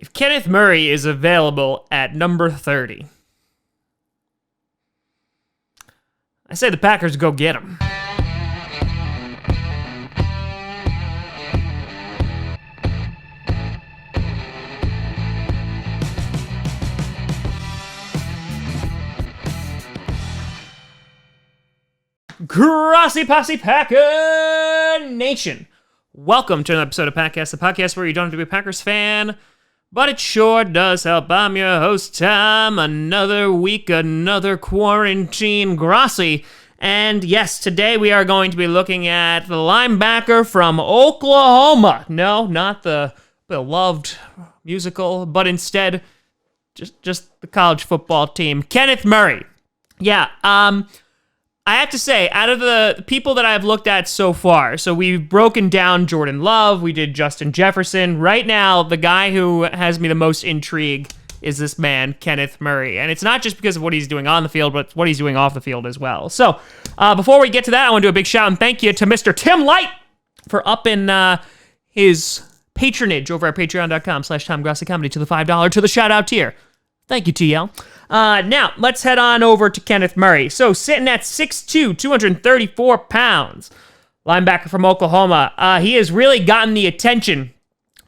if Kenneth Murray is available at number 30, I say the Packers go get him. Grossi Posse Packer Nation. Welcome to another episode of Packast, the podcast where you don't have to be a Packers fan, but it sure does help. I'm your host, Tom. Another week, another quarantine Grossi. And yes, today we are going to be looking at the linebacker from Oklahoma. No, not the beloved musical, but instead, just the college football team. Kenneth Murray. Yeah, I have to say, out of the people that I've looked at so far, so we've broken down Jordan Love, we did Justin Jefferson. Right now, the guy who has me the most intrigued is this man, Kenneth Murray. And it's not just because of what he's doing on the field, but what he's doing off the field as well. So, before we get to that, I want to do a big shout and thank you to Mr. Tim Light for upping his patronage over at patreon.com/TomGrossiComedy to the $5 to the shout-out tier. Thank you, TL. Now, let's head on over to Kenneth Murray. So, sitting at 6'2", 234 pounds, linebacker from Oklahoma. He has really gotten the attention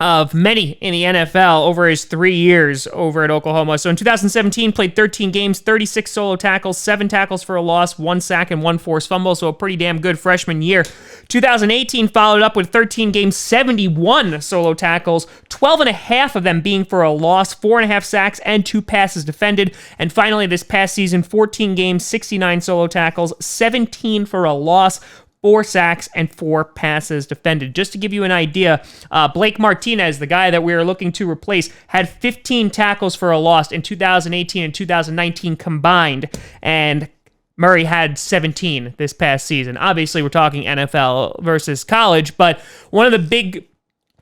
of many in the NFL over his 3 years over at Oklahoma. So in 2017, played 13 games, 36 solo tackles, 7 tackles for a loss, 1 sack, and 1 forced fumble, so a pretty damn good freshman year. 2018 followed up with 13 games, 71 solo tackles, 12 and a half of them being for a loss, 4.5 sacks, and 2 passes defended. And finally, this past season, 14 games, 69 solo tackles, 17 for a loss, 4 sacks, and 4 passes defended. Just to give you an idea, Blake Martinez, the guy that we are looking to replace, had 15 tackles for a loss in 2018 and 2019 combined, and Murray had 17 this past season. Obviously, we're talking NFL versus college, but one of the big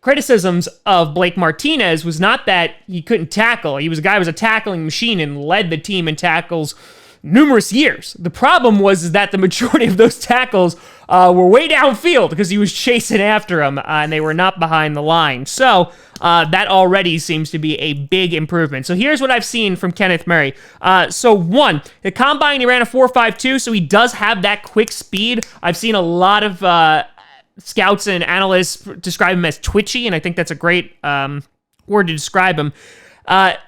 criticisms of Blake Martinez was not that he couldn't tackle. He was a guy who was a tackling machine and led the team in tackles numerous years. The problem was that the majority of those tackles were way downfield because he was chasing after them, and they were not behind the line. So that already seems to be a big improvement. So here's what I've seen from Kenneth Murray. So one, the combine, he ran a 4.52, so he does have that quick speed. I've seen a lot of scouts and analysts describe him as twitchy, and I think that's a great word to describe him.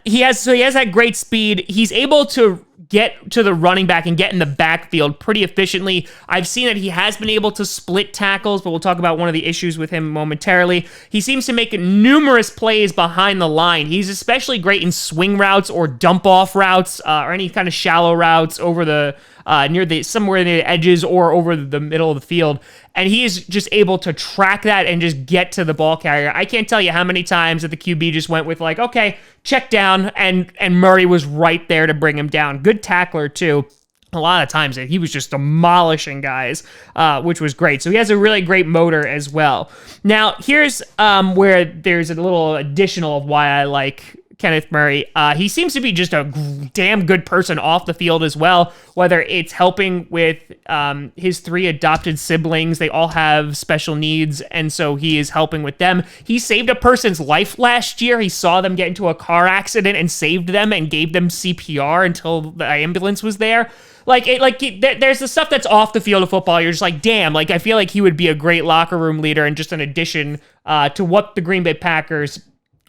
He has that great speed. He's able to get to the running back and get in the backfield pretty efficiently. I've seen that he has been able to split tackles, but we'll talk about one of the issues with him momentarily. He seems to make numerous plays behind the line. He's especially great in swing routes or dump-off routes or any kind of shallow routes over the somewhere near the edges or over the middle of the field. And he is just able to track that and just get to the ball carrier. I can't tell you how many times that the QB just went with like, okay, check down, and Murray was right there to bring him down. Good tackler too. A lot of times he was just demolishing guys, which was great. So he has a really great motor as well. Now, here's where there's a little additional of why I like Kenneth Murray. He seems to be just a damn good person off the field as well, whether it's helping with his 3 adopted siblings. They all have special needs, and so he is helping with them. He saved a person's life last year. He saw them get into a car accident and saved them and gave them CPR until the ambulance was there. There's the stuff that's off the field of football. You're just like, damn, I feel like he would be a great locker room leader and just an addition to what the Green Bay Packers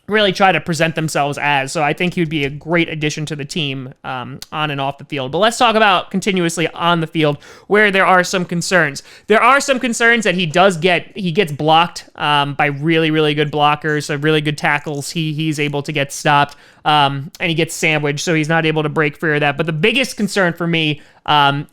really try to present themselves as. So I think he would be a great addition to the team on and off the field. But let's talk about continuously on the field where there are some concerns. There are some concerns that he gets blocked by really, really good blockers, so really good tackles. He's able to get stopped and he gets sandwiched, so he's not able to break free of that. But the biggest concern for me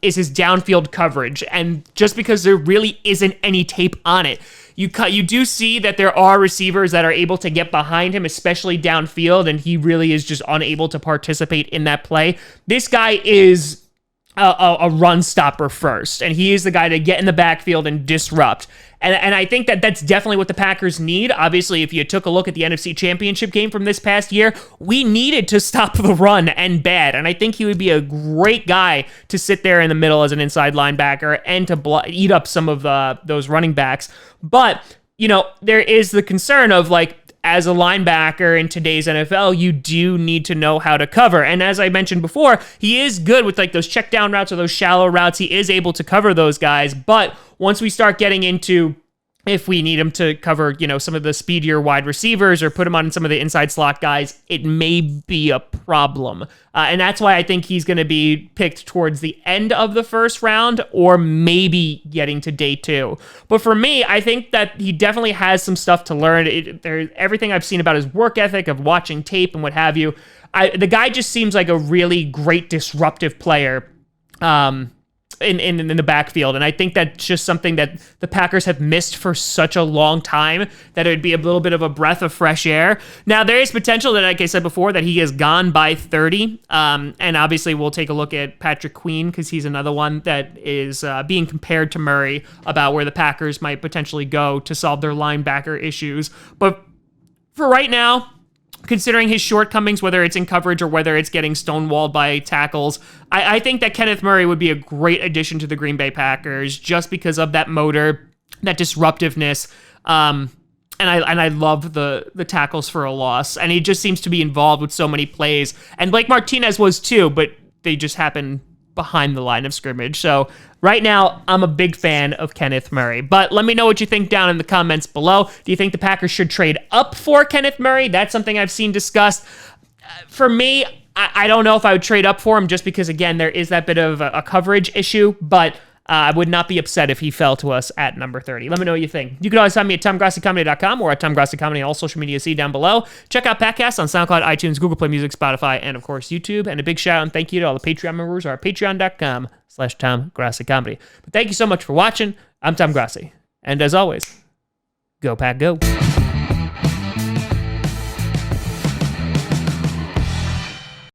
is his downfield coverage. And just because there really isn't any tape on it, you do see that there are receivers that are able to get behind him, especially downfield, and he really is just unable to participate in that play. This guy is a run stopper first, and he is the guy to get in the backfield and disrupt. And I think that that's definitely what the Packers need. Obviously, if you took a look at the NFC Championship game from this past year, we needed to stop the run and bad. And I think he would be a great guy to sit there in the middle as an inside linebacker and to eat up some of those running backs. But, you know, there is the concern of, like, as a linebacker in today's NFL, you do need to know how to cover. And as I mentioned before, he is good with like those check down routes or those shallow routes. He is able to cover those guys. But once we start getting into if we need him to cover, some of the speedier wide receivers or put him on some of the inside slot guys, it may be a problem. And that's why I think he's going to be picked towards the end of the first round or maybe getting to day 2. But for me, I think that he definitely has some stuff to learn. Everything I've seen about his work ethic of watching tape and what have you, the guy just seems like a really great disruptive player. In the backfield. And I think that's just something that the Packers have missed for such a long time that it would be a little bit of a breath of fresh air. Now, there is potential that, like I said before, that he has gone by 30. And obviously, we'll take a look at Patrick Queen because he's another one that is being compared to Murray about where the Packers might potentially go to solve their linebacker issues. But for right now, considering his shortcomings, whether it's in coverage or whether it's getting stonewalled by tackles, I think that Kenneth Murray would be a great addition to the Green Bay Packers just because of that motor, that disruptiveness, and I love the tackles for a loss. And he just seems to be involved with so many plays. And Blake Martinez was too, but they just happen behind the line of scrimmage. So right now, I'm a big fan of Kenneth Murray. But let me know what you think down in the comments below. Do you think the Packers should trade up for Kenneth Murray? That's something I've seen discussed. For me, I don't know if I would trade up for him just because, again, there is that bit of a coverage issue. But I would not be upset if he fell to us at number 30. Let me know what you think. You can always find me at TomGrossiComedy.com or at TomGrossiComedy on all social media. See down below. Check out Packast on SoundCloud, iTunes, Google Play Music, Spotify, and of course YouTube. And a big shout out and thank you to all the Patreon members or patreon.com/TomGrossiComedy. But thank you so much for watching. I'm Tom Grossi. And as always, go Pack, go.